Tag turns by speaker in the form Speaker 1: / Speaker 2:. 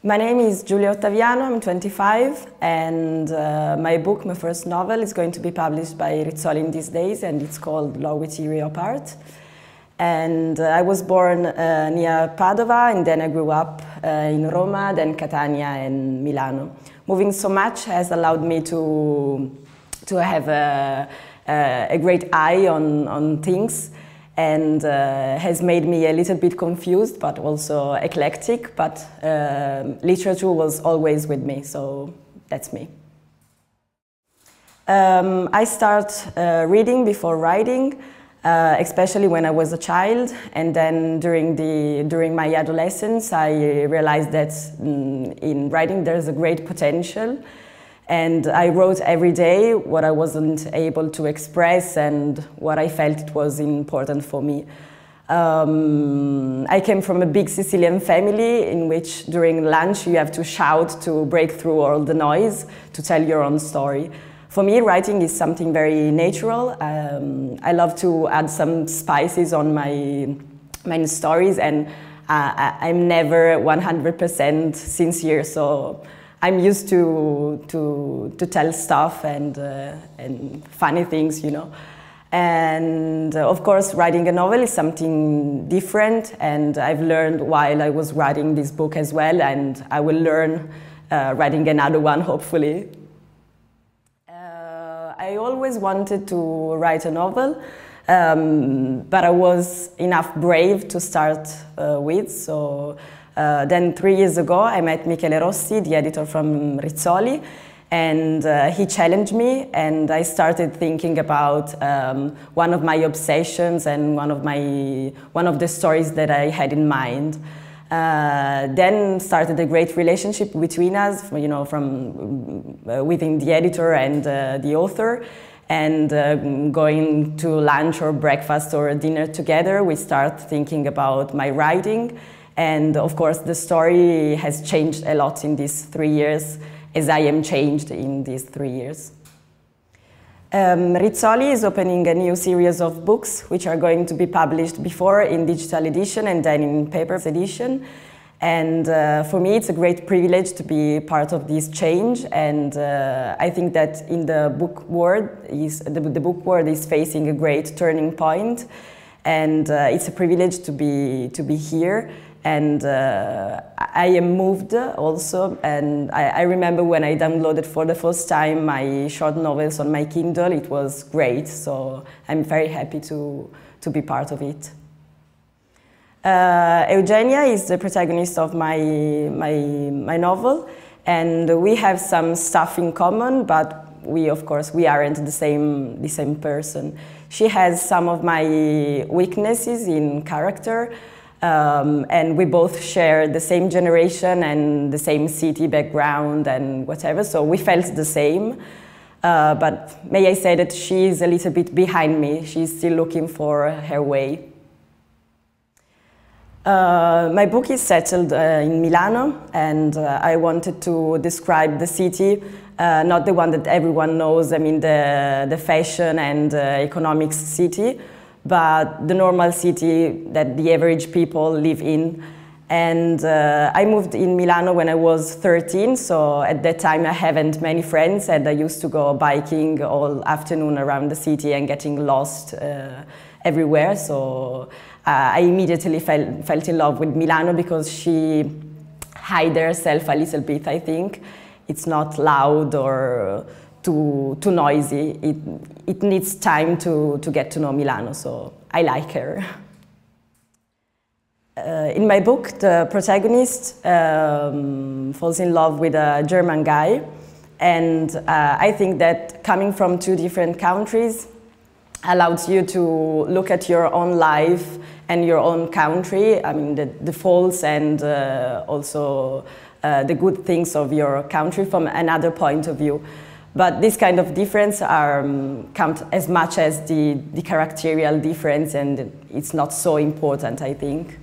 Speaker 1: My name is Giulia Ottaviano, I'm 25, and my first novel, is going to be published by Rizzoli in these days, and it's called Law with Theory of Art. And I was born near Padova, and then I grew up in Roma, then Catania and Milano. Moving so much has allowed me to have a great eye on things, and has made me a little bit confused, but also eclectic, but literature was always with me, so that's me. I start reading before writing, especially when I was a child, and then during my adolescence I realized that in writing there's a great potential. And I wrote every day what I wasn't able to express and what I felt it was important for me. I came from a big Sicilian family in which during lunch you have to shout to break through all the noise to tell your own story. For me, writing is something very natural. I love to add some spices on my stories, and I'm never 100% sincere, so I'm used to tell stuff and funny things, you know. And of course, writing a novel is something different, and I've learned while I was writing this book as well, and I will learn writing another one, hopefully. I always wanted to write a novel, but I was enough brave to start with, so then 3 years ago, I met Michele Rossi, the editor from Rizzoli, and he challenged me, and I started thinking about one of my obsessions and one of the stories that I had in mind. Then started a great relationship between us, you know, from within the editor and the author, and going to lunch or breakfast or dinner together, we start thinking about my writing. And of course, the story has changed a lot in these 3 years, as I am changed in these 3 years. Rizzoli is opening a new series of books, which are going to be published before in digital edition and then in paper edition. And for me, it's a great privilege to be part of this change. And I think that in the book world, the book world is facing a great turning point. And it's a privilege to be here. And I am moved also, and I remember when I downloaded for the first time my short novels on my Kindle, it was great, so I'm very happy to be part of it. Eugenia is the protagonist of my novel, and we have some stuff in common, but of course, we aren't the same person. She has some of my weaknesses in character, and we both share the same generation and the same city background and whatever, so we felt the same. But may I say that she is a little bit behind me. She's still looking for her way. My book is settled in Milano, and I wanted to describe the city, not the one that everyone knows, I mean the fashion and economics city, but the normal city that the average people live in. And I moved in Milano when I was 13, so at that time I haven't many friends, and I used to go biking all afternoon around the city and getting lost everywhere. So I immediately fell in love with Milano because she hides herself a little bit, I think. It's not loud or too noisy. It needs time to get to know Milano, so I like her. In my book, the protagonist falls in love with a German guy, and I think that coming from two different countries allows you to look at your own life and your own country, I mean the faults and also the good things of your country from another point of view. But this kind of difference count as much as the characterial difference, and it's not so important, I think.